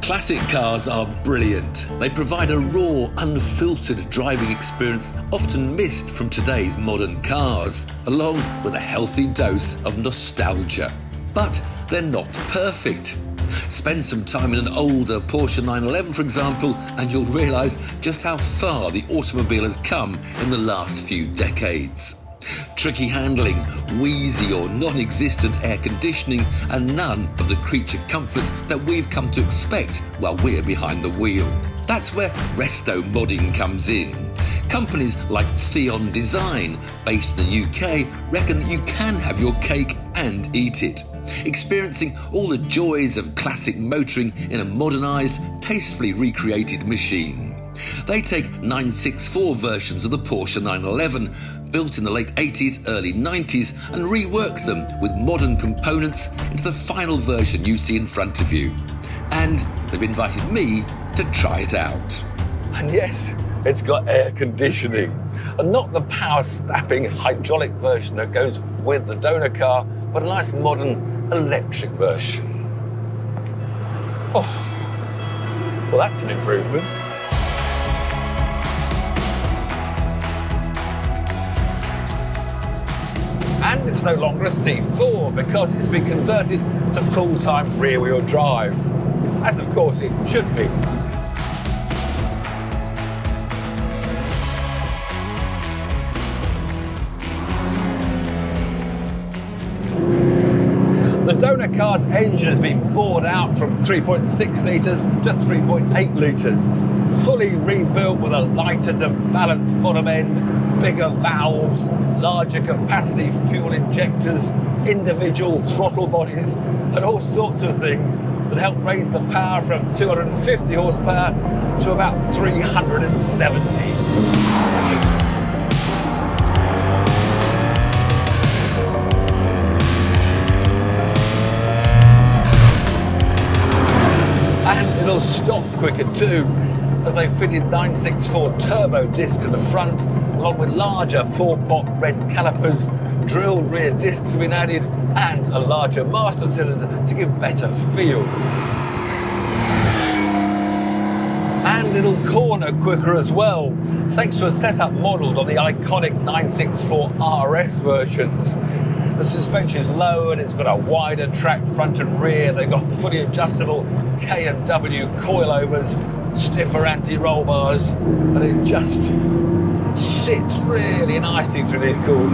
Classic cars are brilliant. They provide a raw, unfiltered driving experience often missed from today's modern cars, along with a healthy dose of nostalgia. But they're not perfect. Spend some time in an older Porsche 911, for example, and you'll realise just how far the automobile has come in the last few decades. Tricky handling, wheezy or non-existent air conditioning, and none of the creature comforts that we've come to expect while we're behind the wheel. That's where Restomodding comes in. Companies like THEON Design, based in the UK, reckon that you can have your cake and eat it, experiencing all the joys of classic motoring in a modernised, tastefully recreated machine. They take 964 versions of the Porsche 911, built in the late 80s, early 90s, and rework them with modern components into the final version you see in front of you. And they've invited me to try it out. And yes, it's got air conditioning, and not the power-stapping hydraulic version that goes with the donor car, but a nice modern electric version. Oh, well, that's an improvement. And it's no longer a C4 because it's been converted to full-time rear-wheel drive, as of course it should be. The donor car's engine has been bored out from 3.6 litres to 3.8 litres, fully rebuilt with a lighter and balanced bottom end, bigger valves, larger capacity fuel injectors, individual throttle bodies, and all sorts of things that help raise the power from 250 horsepower to about 370. And it'll stop quicker too, as they fitted 964 turbo discs in the front, along with larger 4-pot red calipers. Drilled rear discs have been added, and a larger master cylinder to give better feel. And it'll corner quicker as well, thanks to a setup modelled on the iconic 964 RS versions. The suspension is low and it's got a wider track front and rear. They've got fully adjustable K&W coilovers, stiffer anti-roll bars, and it just sits really nicely through these corners.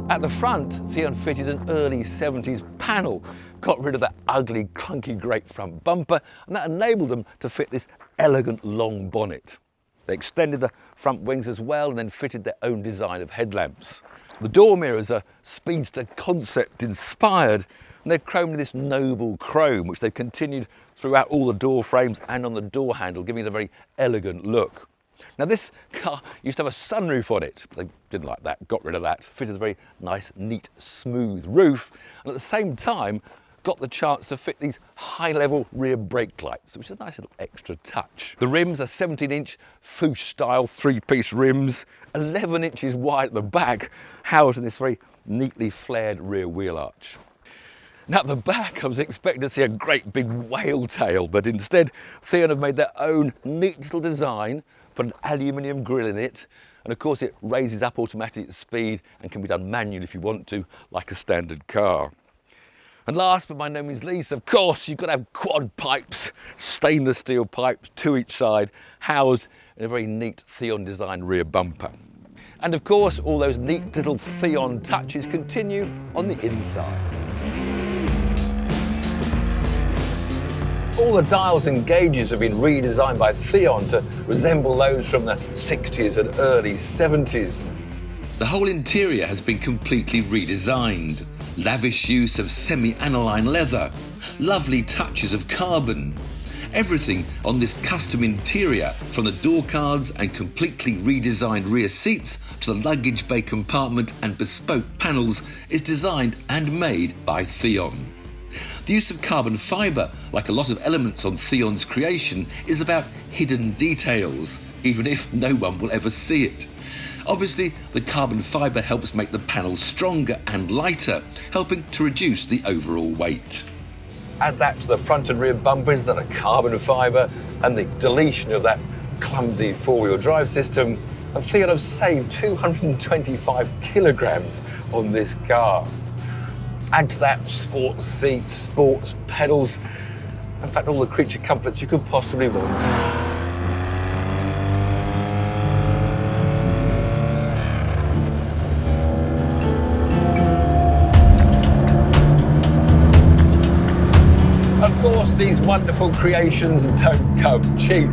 At the front, THEON fitted an early 70s panel, got rid of that ugly, clunky great front bumper, and that enabled them to fit this elegant long bonnet. They extended the front wings as well and then fitted their own design of headlamps. The door mirrors are Speedster concept inspired, and they've chromed this noble chrome, which they've continued throughout all the door frames and on the door handle, giving it a very elegant look. Now this car used to have a sunroof on it, but they didn't like that, got rid of that, fitted a very nice, neat, smooth roof, and at the same time got the chance to fit these high-level rear brake lights, which is a nice little extra touch. The rims are 17-inch Fouche-style 3-piece rims, 11 inches wide at the back, housed in this very neatly flared rear wheel arch. Now at the back I was expecting to see a great big whale tail, but instead THEON have made their own neat little design, put an aluminium grille in it, and of course it raises up automatically at speed and can be done manually if you want to, like a standard car. And last but by no means least, of course, you've got to have quad pipes, stainless steel pipes, 2 each side, housed in a very neat THEON design rear bumper. And of course, all those neat little THEON touches continue on the inside. All the dials and gauges have been redesigned by THEON to resemble those from the 60s and early 70s. The whole interior has been completely redesigned. Lavish use of semi-aniline leather, lovely touches of carbon. Everything on this custom interior, from the door cards and completely redesigned rear seats to the luggage bay compartment and bespoke panels, is designed and made by THEON. The use of carbon fibre, like a lot of elements on THEON's creation, is about hidden details, even if no one will ever see it. Obviously, the carbon fibre helps make the panel stronger and lighter, helping to reduce the overall weight. Add that to the front and rear bumpers that are carbon fibre and the deletion of that clumsy four-wheel drive system, and THEON have saved 225 kilograms on this car. Add to that sports seats, sports pedals, in fact all the creature comforts you could possibly want. Of course, these wonderful creations don't come cheap.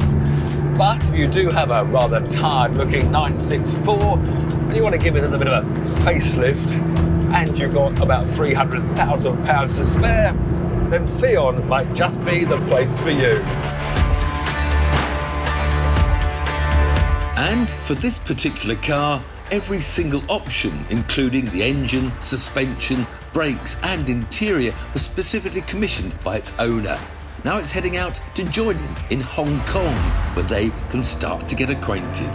But if you do have a rather tired-looking 964 and you want to give it a little bit of a facelift, and you've got about £300,000 to spare, then THEON might just be the place for you. And for this particular car, every single option, including the engine, suspension, brakes and interior, was specifically commissioned by its owner. Now it's heading out to join him in Hong Kong, where they can start to get acquainted.